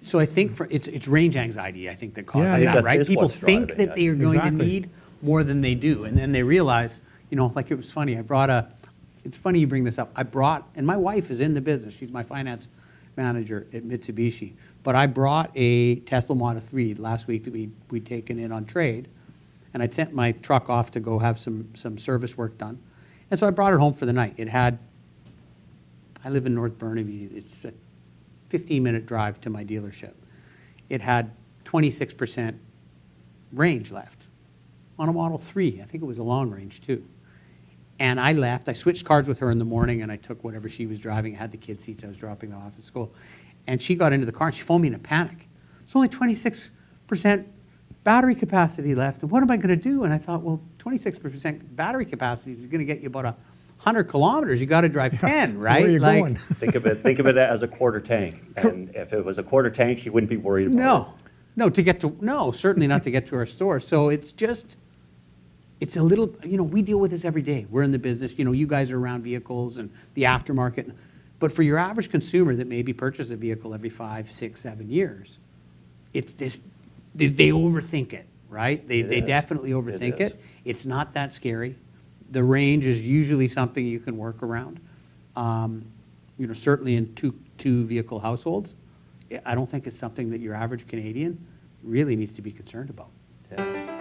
So I think it's range anxiety, I think, that causes Yeah, that, right? is People what's think driving that it. they are going Exactly. to need more than they do. And then they realize, like it was funny, it's funny you bring this up. And my wife is in the business. She's my finance manager at Mitsubishi. But I brought a Tesla Model 3 last week that we'd taken in on trade. And I'd sent my truck off to go have some service work done. And so I brought it home for the night. I live in North Burnaby. It's a 15-minute drive to my dealership. It had 26% range left on a Model 3. I think it was a long range too. And I left. I switched cars with her in the morning, and I took whatever she was driving. I had the kid seats. I was dropping them off at school. And she got into the car, and she phoned me in a panic. It's only 26% battery capacity left, and what am I going to do? And I thought, well, 26% battery capacity is going to get you about 100 kilometers. You got to drive 10, right? Where are you going? Think of it as a quarter tank. And if it was a quarter tank, she wouldn't be worried about it. No, certainly not to get to our store. So it's a little, we deal with this every day. We're in the business. You guys are around vehicles and the aftermarket. But for your average consumer that maybe purchases a vehicle every 5, 6, 7 years, it's this, they overthink it, right? They definitely overthink it. It's not that scary. The range is usually something you can work around. Certainly in two vehicle households, I don't think it's something that your average Canadian really needs to be concerned about. Yeah.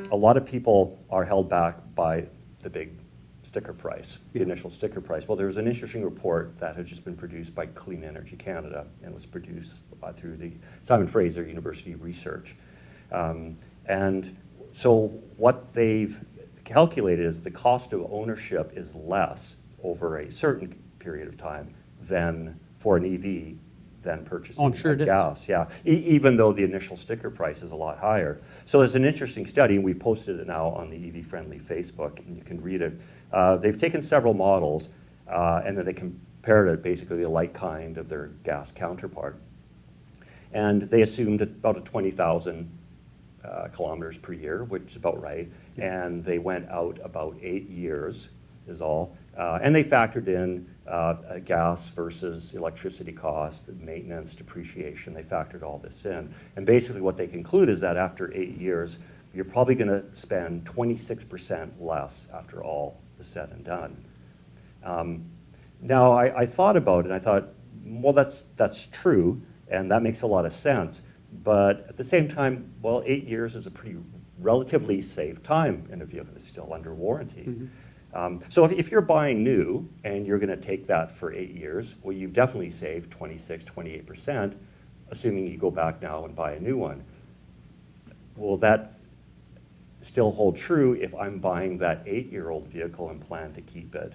A lot of people are held back by the big sticker price, the initial sticker price. Well, there was an interesting report that had just been produced by Clean Energy Canada and was produced through the Simon Fraser University Research. And so what they've calculated is the cost of ownership is less over a certain period of time than for an EV than purchasing I'm sure it is. gas. Yeah, even though the initial sticker price is a lot higher. So there's an interesting study, and we posted it now on the EVfriendly Facebook, and you can read it. They've taken several models, and then they compared it basically the like kind of their gas counterpart. And they assumed about 20,000 kilometers per year, which is about right. And they went out about 8 years is all. And they factored in gas versus electricity cost, maintenance, depreciation. They factored all this in. And basically what they conclude is that after 8 years, you're probably going to spend 26% less after all is said and done. Now, I thought about it, and I thought, well, that's true, and that makes a lot of sense. But at the same time, well, 8 years is a pretty relatively safe time in a vehicle that's still under warranty. Mm-hmm. So if you're buying new and you're going to take that for 8 years, well, you've definitely saved 26, 28%, assuming you go back now and buy a new one. Will that still hold true if I'm buying that 8-year-old vehicle and plan to keep it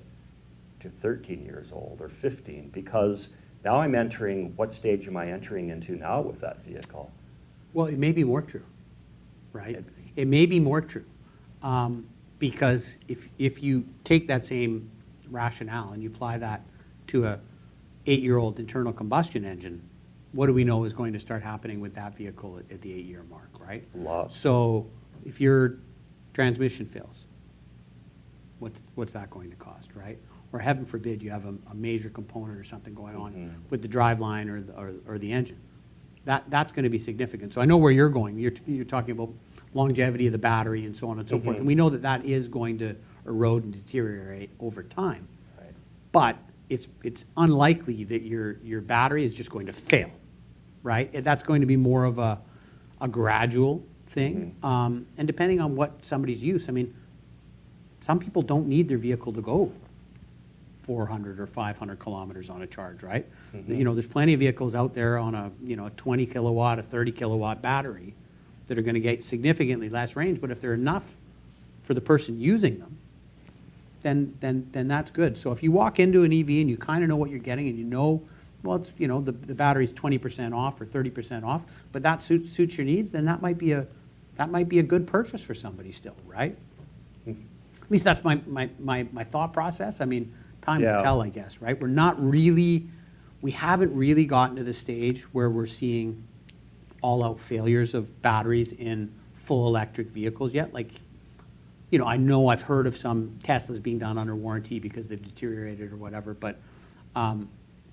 to 13 years old or 15? Because now I'm entering, what stage am I entering into now with that vehicle? Well, it may be more true, right? It may be more true. Because if you take that same rationale and you apply that to a 8-year-old internal combustion engine, what do we know is going to start happening with that vehicle at the 8-year mark, right? Lots. So if your transmission fails, what's that going to cost, right? Or heaven forbid you have a major component or something going on with the driveline or the engine. That's going to be significant. So I know where you're going. You're talking about longevity of the battery and so on and so forth. And we know that is going to erode and deteriorate over time. Right. But it's unlikely that your battery is just going to fail, right? That's going to be more of a gradual thing. And depending on what somebody's use, I mean, some people don't need their vehicle to go 400 or 500 kilometers on a charge, right? There's plenty of vehicles out there on a 20 kilowatt, a 30 kilowatt battery that are going to get significantly less range. But if they're enough for the person using them, then that's good. So if you walk into an EV and you kind of know what you're getting, and well, it's the battery's 20% off or 30% off, but that suits your needs, then that might be a good purchase for somebody still, right? At least that's my thought process. I mean, time will tell, I guess, right? We haven't really gotten to the stage where we're seeing all-out failures of batteries in full electric vehicles yet. Like, you know I've heard of some Teslas being done under warranty because they've deteriorated or whatever, but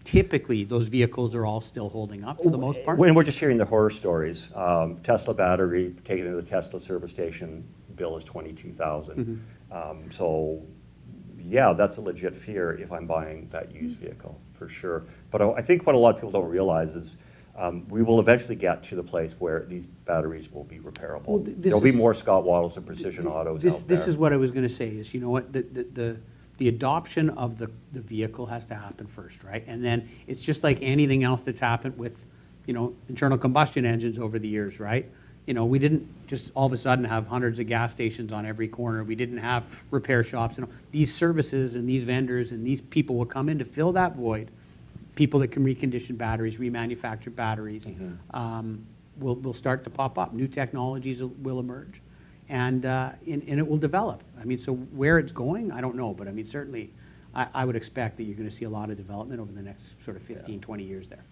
typically those vehicles are all still holding up for the most part. When we're just hearing the horror stories, Tesla battery taken to the Tesla service station, bill is $22,000. So yeah, that's a legit fear if I'm buying that used vehicle, for sure. But I think what a lot of people don't realize is we will eventually get to the place where these batteries will be repairable. Well, There'll be more Scott Wattles and Precision Autos out there. This is what I was going to say is, you know what, the adoption of the vehicle has to happen first, right? And then it's just like anything else that's happened with, internal combustion engines over the years, right? We didn't just all of a sudden have hundreds of gas stations on every corner. We didn't have repair shops. These services and these vendors and these people will come in to fill that void. People that can recondition batteries, remanufacture batteries, will start to pop up. New technologies will emerge, and it will develop. I mean, so where it's going, I don't know, but I mean, certainly I would expect that you're going to see a lot of development over the next sort of 15, 20 years there.